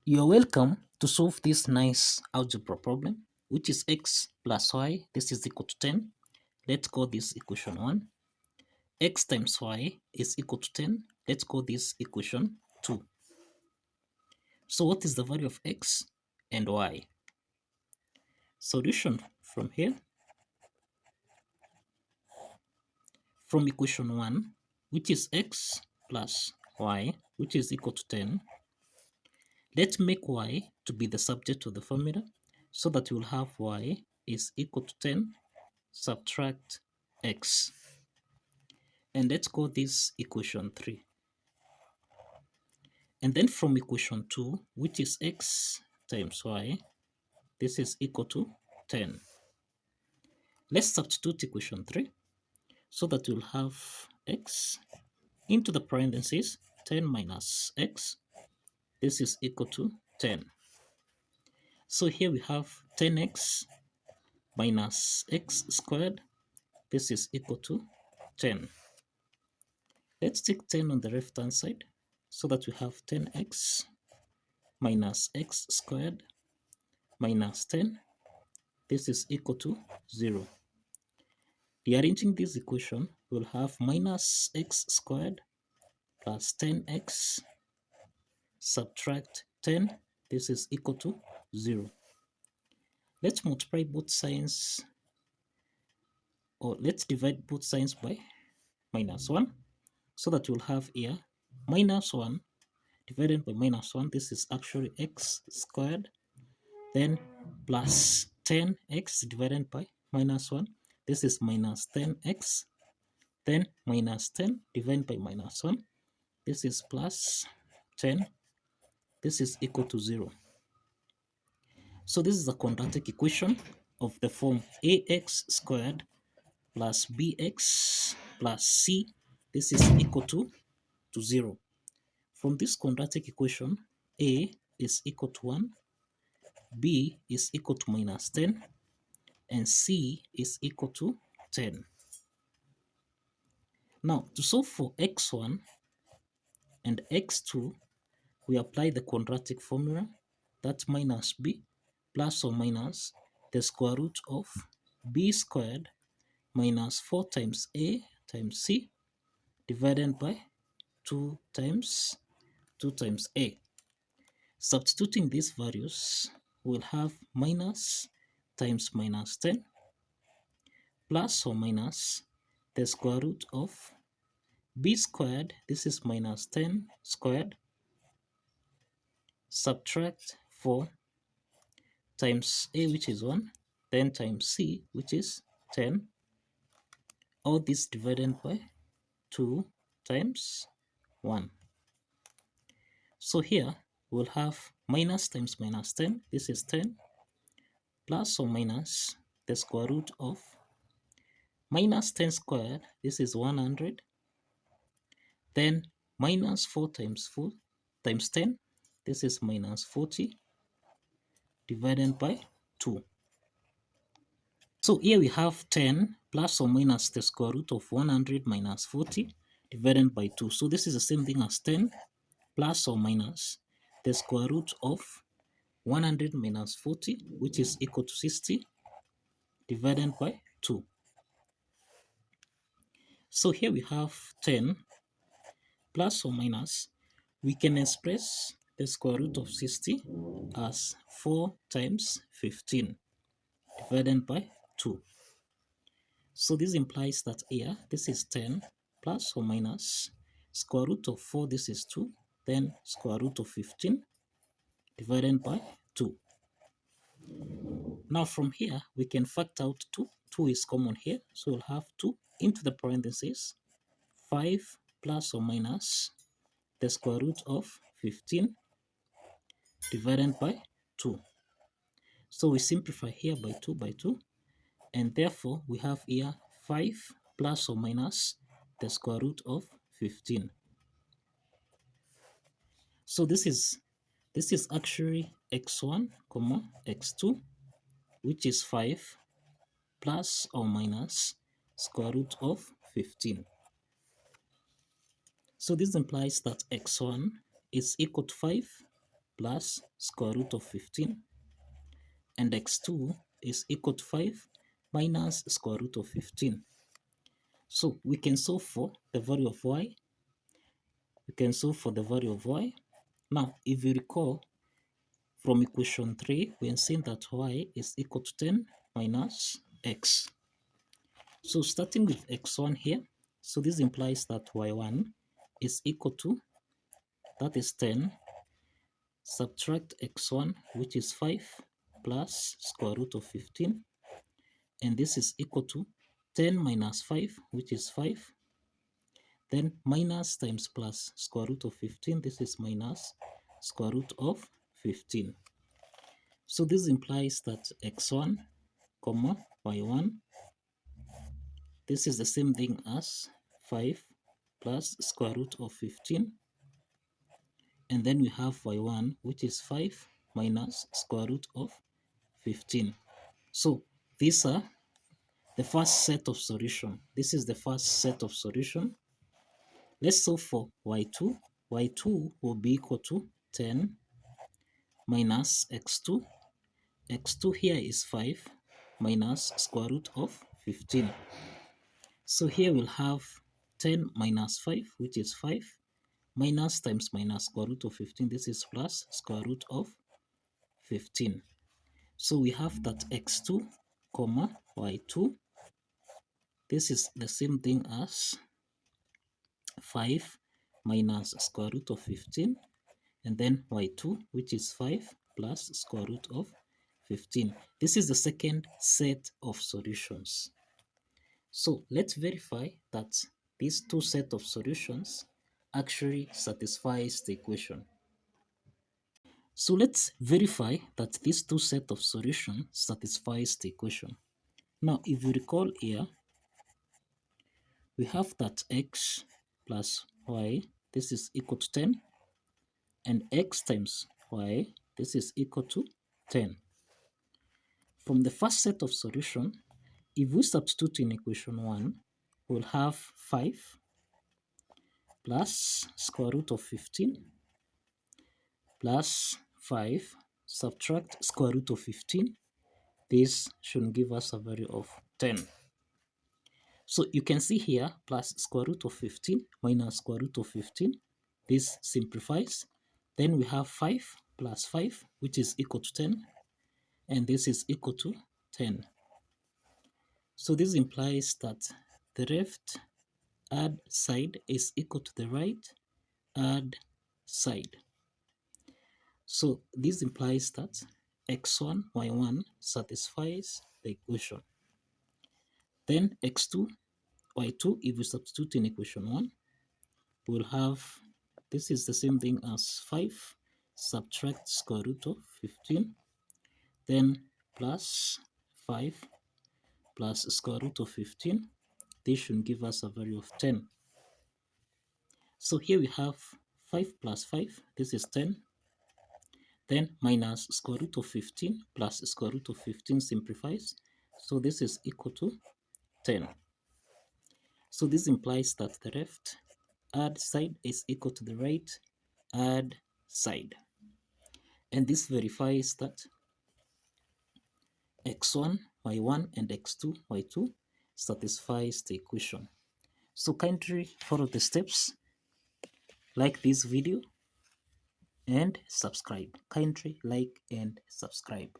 You're welcome to solve this nice algebra problem, which is x plus y. This is equal to 10. Let's call this equation 1. X times y is equal to 10. Let's call this equation 2. So what is the value of x and y? Solution from here. From equation 1, which is x plus y, which is equal to 10. Let's make y to be the subject of the formula so that we'll have y is equal to 10 subtract x. And let's call this equation 3. And then from equation 2, which is x times y, this is equal to 10. Let's substitute equation 3 so that we'll have x into the parentheses 10 minus x. This is equal to 10. So here we have 10x minus x squared. This is equal to 10. Let's take 10 on the left hand side so that we have 10x minus x squared minus 10. This is equal to 0. Rearranging this equation, we'll have minus x squared plus 10x subtract 10. This is equal to 0. Let's multiply both signs, or let's divide both signs by minus 1 so that we'll have here minus 1 divided by minus 1. This is actually x squared, then plus 10x divided by minus 1. This is minus 10x, then minus 10 divided by minus 1. This is plus 10. This is equal to 0. So this is a quadratic equation of the form ax squared plus bx plus c. This is equal to 0. From this quadratic equation, a is equal to 1, b is equal to minus 10, and c is equal to 10. Now, to solve for x1 and x2, we apply the quadratic formula, that minus b plus or minus the square root of b squared minus 4 times a times c divided by 2 times a. Substituting these values, we'll have minus times minus 10 plus or minus the square root of b squared. This is minus 10 squared subtract 4 times a, which is 1, then times c, which is 10. All this divided by 2 times 1. So here we'll have minus times minus 10. This is 10 plus or minus the square root of minus 10 squared. This is 100. Then minus 4 times 4 times 10. This is minus 40 divided by 2. So here we have 10 plus or minus the square root of 100 minus 40 divided by 2. So this is the same thing as 10 plus or minus the square root of 100 minus 40, which is equal to 60 divided by 2. So here we have 10 plus or minus, we can express the square root of 60 as 4 times 15 divided by 2. So this implies that here, this is 10 plus or minus square root of 4, this is 2, then square root of 15 divided by 2. Now from here, we can factor out 2. 2 is common here, so we'll have 2 into the parentheses, 5 plus or minus the square root of 15 divided by 2. So we simplify here by 2, and therefore we have here 5 plus or minus the square root of 15. So this is actually x1, x2, which is 5 plus or minus square root of 15. So this implies that x1 is equal to 5 plus square root of 15, and x2 is equal to 5 minus square root of 15. So we can solve for the value of y. We can solve for the value of y. Now, if you recall from equation 3, we are saying that y is equal to 10 minus x. So starting with x1 here, so this implies that y1 is equal to, that is 10, subtract x1, which is 5, plus square root of 15, and this is equal to 10 minus 5, which is 5, then minus times plus square root of 15, this is minus square root of 15. So this implies that x1, comma, y1, this is the same thing as 5 plus square root of 15, and then we have y1, which is 5 minus square root of 15. So these are the first set of solution. This is the first set of solution. Let's solve for y2. y2 will be equal to 10 minus x2. x2 here is 5 minus square root of 15. So here we'll have 10 minus 5, which is 5, minus times minus square root of 15. This is plus square root of 15. So we have that x2, comma, y2. This is the same thing as 5 minus square root of 15, and then y2, which is 5 plus square root of 15. This is the second set of solutions. So let's verify that these two sets of solutions actually satisfies the equation. So let's verify that these two sets of solutions satisfies the equation. Now, if you recall here, we have that x plus y, this is equal to 10, and x times y, this is equal to 10. From the first set of solution, if we substitute in equation 1, we'll have 5 plus square root of 15 plus 5 subtract square root of 15. This should give us a value of 10. So you can see here plus square root of 15 minus square root of 15. This simplifies. Then we have 5 plus 5, which is equal to 10, and this is equal to 10. So this implies that the left hand side is equal to the right hand side. So this implies that x1, y1 satisfies the equation. Then x2, y2, if we substitute in equation 1, we'll have, this is the same thing as 5, subtract square root of 15, then plus 5 plus square root of 15. This should give us a value of 10. So here we have 5 plus 5, this is 10, then minus square root of 15 plus square root of 15 simplifies, so this is equal to 10. So this implies that the left hand side is equal to the right hand side, and this verifies that x1, y1 and x2, y2 satisfies the equation. So kindly follow the steps, like this video, and subscribe. Kindly like and subscribe.